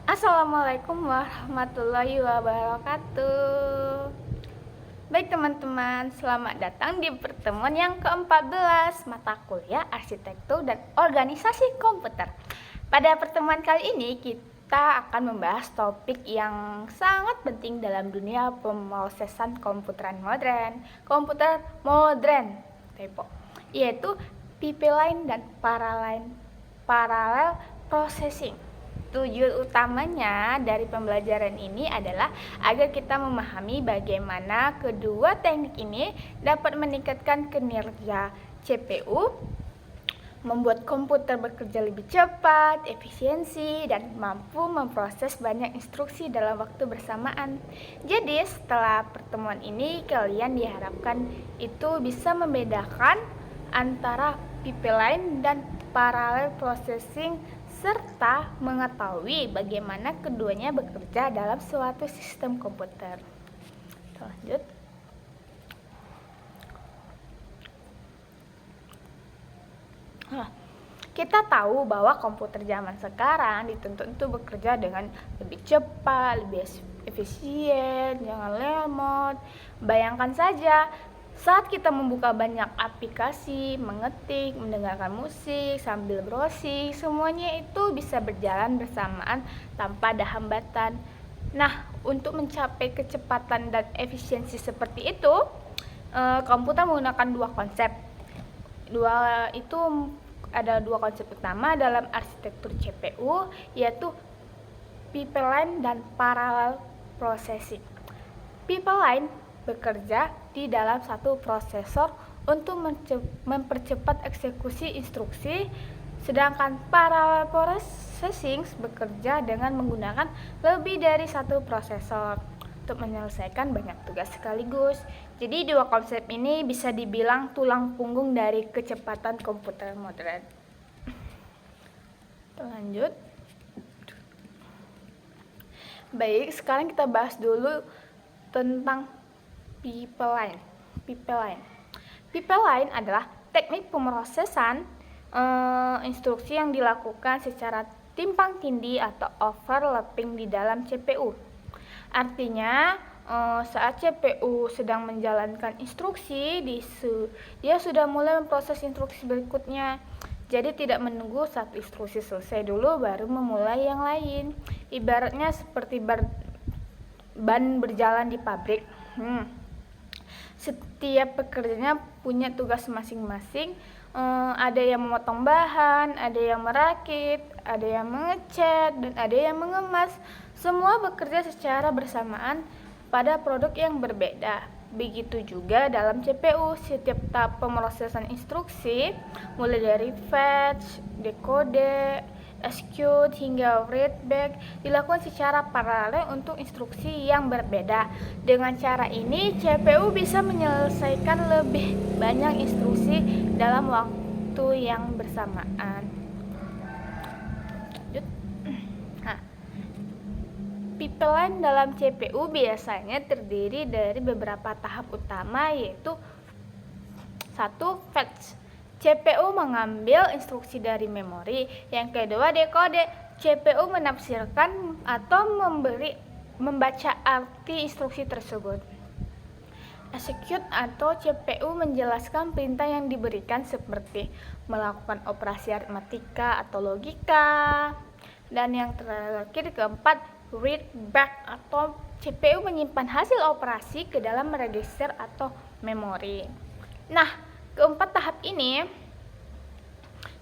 Assalamualaikum warahmatullahi wabarakatuh. Baik teman-teman, selamat datang di pertemuan yang ke-14 mata kuliah Arsitektur dan Organisasi Komputer. Pada pertemuan kali ini kita akan membahas topik yang sangat penting dalam dunia pemrosesan komputer modern, yaitu pipeline dan parallel processing. Tujuan utamanya dari pembelajaran ini adalah agar kita memahami bagaimana kedua teknik ini dapat meningkatkan kinerja CPU, membuat komputer bekerja lebih cepat, efisiensi, dan mampu memproses banyak instruksi dalam waktu bersamaan. Jadi, setelah pertemuan ini, kalian diharapkan itu bisa membedakan antara pipeline dan parallel processing serta mengetahui bagaimana keduanya bekerja dalam suatu sistem komputer. Lanjut. Kita tahu bahwa komputer zaman sekarang dituntut untuk bekerja dengan lebih cepat, lebih efisien, jangan lemot. Bayangkan saja, saat kita membuka banyak aplikasi, mengetik, mendengarkan musik, sambil browsing, semuanya itu bisa berjalan bersamaan tanpa ada hambatan. Nah, untuk mencapai kecepatan dan efisiensi seperti itu, komputer menggunakan dua konsep. Ada dua konsep utama dalam arsitektur CPU, yaitu pipeline dan parallel processing. Pipeline bekerja di dalam satu prosesor untuk mempercepat eksekusi instruksi, sedangkan parallel processing bekerja dengan menggunakan lebih dari satu prosesor untuk menyelesaikan banyak tugas sekaligus. Jadi dua konsep ini bisa dibilang tulang punggung dari kecepatan komputer modern. Lanjut. Baik, sekarang kita bahas dulu tentang pipeline. Pipeline adalah teknik pemrosesan instruksi yang dilakukan secara timpang tindih atau overlapping di dalam CPU. Artinya, saat CPU sedang menjalankan instruksi, dia sudah mulai memproses instruksi berikutnya. Jadi tidak menunggu satu instruksi selesai dulu baru memulai yang lain. Ibaratnya seperti ban berjalan di pabrik. Setiap pekerjanya punya tugas masing-masing. Ada yang memotong bahan, ada yang merakit, ada yang mengecat, dan ada yang mengemas. Semua bekerja secara bersamaan pada produk yang berbeda. Begitu juga dalam CPU, setiap tahap pemrosesan instruksi, mulai dari fetch, decode, execute hingga read back, dilakukan secara paralel untuk instruksi yang berbeda. Dengan cara ini, CPU bisa menyelesaikan lebih banyak instruksi dalam waktu yang bersamaan. Pipeline dalam CPU biasanya terdiri dari beberapa tahap utama, yaitu 1. Fetch. CPU mengambil instruksi dari memori. Yang kedua, decode. CPU menafsirkan atau membaca arti instruksi tersebut. Execute atau CPU menjelaskan perintah yang diberikan seperti melakukan operasi aritmatika atau logika. Dan yang terakhir, keempat, read back atau CPU menyimpan hasil operasi ke dalam register atau memori. Nah, keempat tahap ini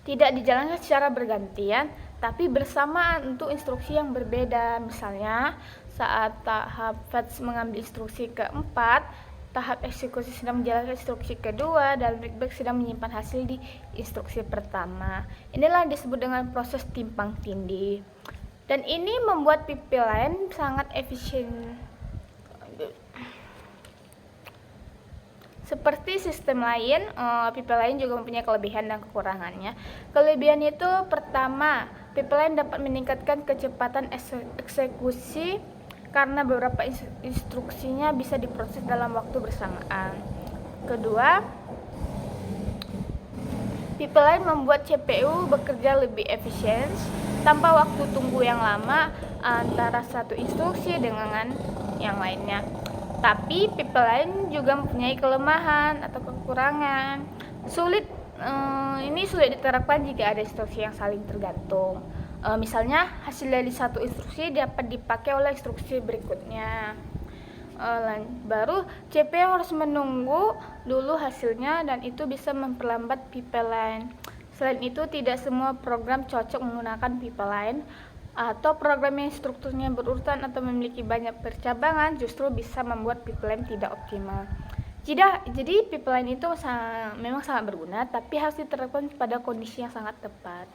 tidak dijalankan secara bergantian, tapi bersamaan untuk instruksi yang berbeda. Misalnya, saat tahap fetch mengambil instruksi keempat, tahap eksekusi sedang menjalankan instruksi kedua, dan read back sedang menyimpan hasil di instruksi pertama. Inilah disebut dengan proses timpang tindih. Dan ini membuat pipeline sangat efisien. Seperti sistem lain, pipeline juga mempunyai kelebihan dan kekurangannya. Kelebihan itu pertama, pipeline dapat meningkatkan kecepatan eksekusi karena beberapa instruksinya bisa diproses dalam waktu bersamaan. Kedua, pipeline membuat CPU bekerja lebih efisien tanpa waktu tunggu yang lama antara satu instruksi dengan yang lainnya. Tapi pipeline juga mempunyai kelemahan atau kekurangan. Ini sulit diterapkan jika ada instruksi yang saling tergantung. Misalnya hasil dari satu instruksi dapat dipakai oleh instruksi berikutnya. Baru CPU harus menunggu dulu hasilnya dan itu bisa memperlambat pipeline. Selain itu, tidak semua program cocok menggunakan pipeline, atau program yang strukturnya berurutan atau memiliki banyak percabangan justru bisa membuat pipeline tidak optimal. Jadi pipeline itu memang sangat berguna, tapi harus diterapkan pada kondisi yang sangat tepat.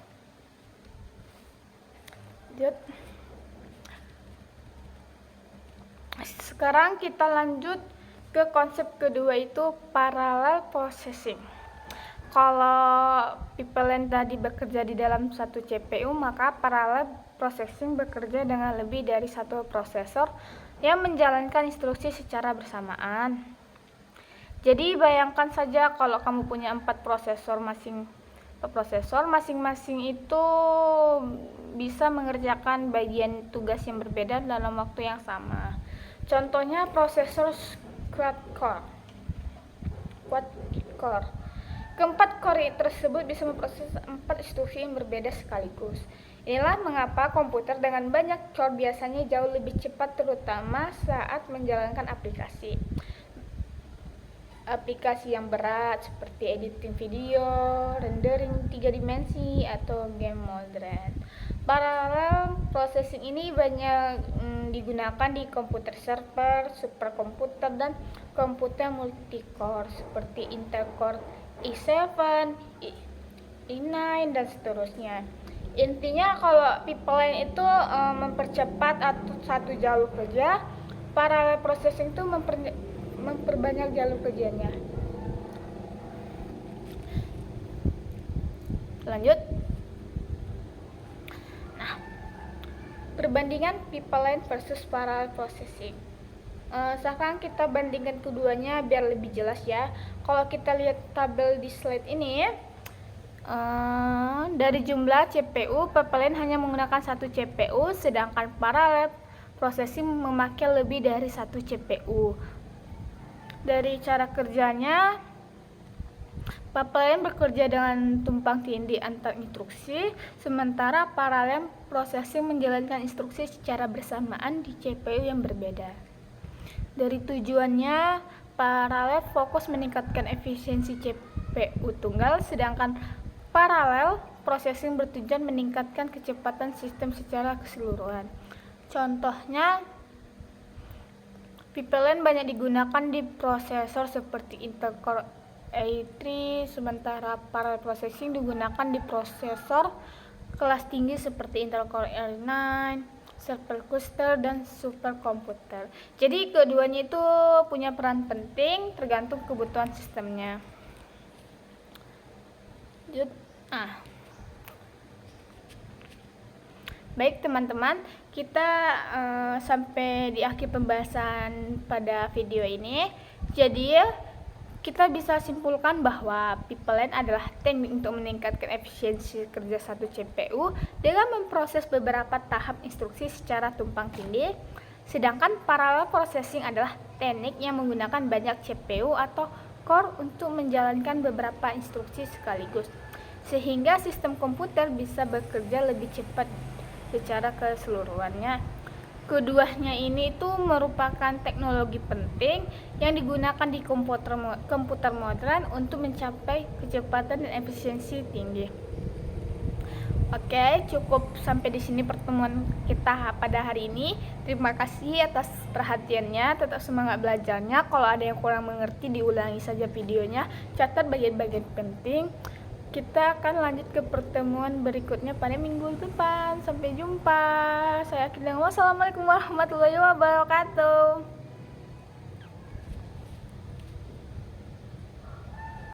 Sekarang kita lanjut ke konsep kedua, itu parallel processing. Kalau pipeline tadi bekerja di dalam satu CPU, maka parallel processing bekerja dengan lebih dari satu prosesor yang menjalankan instruksi secara bersamaan. Jadi bayangkan saja kalau kamu punya 4 prosesor, masing-masing itu bisa mengerjakan bagian tugas yang berbeda dalam waktu yang sama. Contohnya prosesor quad core. Keempat core tersebut bisa memproses 4 instruksi yang berbeda sekaligus. Inilah mengapa komputer dengan banyak core biasanya jauh lebih cepat, terutama saat menjalankan aplikasi yang berat seperti editing video, rendering 3 dimensi, atau game modern. Parallel processing ini banyak digunakan di komputer server, superkomputer, dan komputer multicore seperti Intel Core i7, i9, dan seterusnya. Intinya kalau pipeline itu mempercepat atau satu jalur kerja, parallel processing itu memperbanyak jalur kerjanya. Lanjut. Nah, perbandingan pipeline versus parallel processing. Sekarang kita bandingkan keduanya biar lebih jelas ya. Kalau kita lihat tabel di slide ini, dari jumlah CPU, pipeline hanya menggunakan satu CPU, sedangkan parallel processing memakai lebih dari satu CPU. Dari cara kerjanya, pipeline bekerja dengan tumpang tindih antar instruksi, sementara parallel processing menjalankan instruksi secara bersamaan di CPU yang berbeda. Dari tujuannya, parallel fokus meningkatkan efisiensi CPU tunggal, sedangkan parallel processing bertujuan meningkatkan kecepatan sistem secara keseluruhan. Contohnya, pipeline banyak digunakan di prosesor seperti Intel Core i3, sementara parallel processing digunakan di prosesor kelas tinggi seperti Intel Core i9, supercluster, dan superkomputer. Jadi keduanya itu punya peran penting tergantung kebutuhan sistemnya. Baik teman-teman, kita sampai di akhir pembahasan pada video ini. Jadi kita bisa simpulkan bahwa pipeline adalah teknik untuk meningkatkan efisiensi kerja satu CPU dengan memproses beberapa tahap instruksi secara tumpang tindih. Sedangkan parallel processing adalah teknik yang menggunakan banyak CPU atau core untuk menjalankan beberapa instruksi sekaligus, sehingga sistem komputer bisa bekerja lebih cepat secara keseluruhannya. Keduanya ini itu merupakan teknologi penting yang digunakan di komputer modern untuk mencapai kecepatan dan efisiensi tinggi. Oke, cukup sampai di sini pertemuan kita pada hari ini. Terima kasih atas perhatiannya, tetap semangat belajarnya. Kalau ada yang kurang mengerti, diulangi saja videonya, catat bagian-bagian penting. Kita akan lanjut ke pertemuan berikutnya pada minggu depan. Sampai jumpa. Saya Akhil. Wassalamualaikum warahmatullahi wabarakatuh.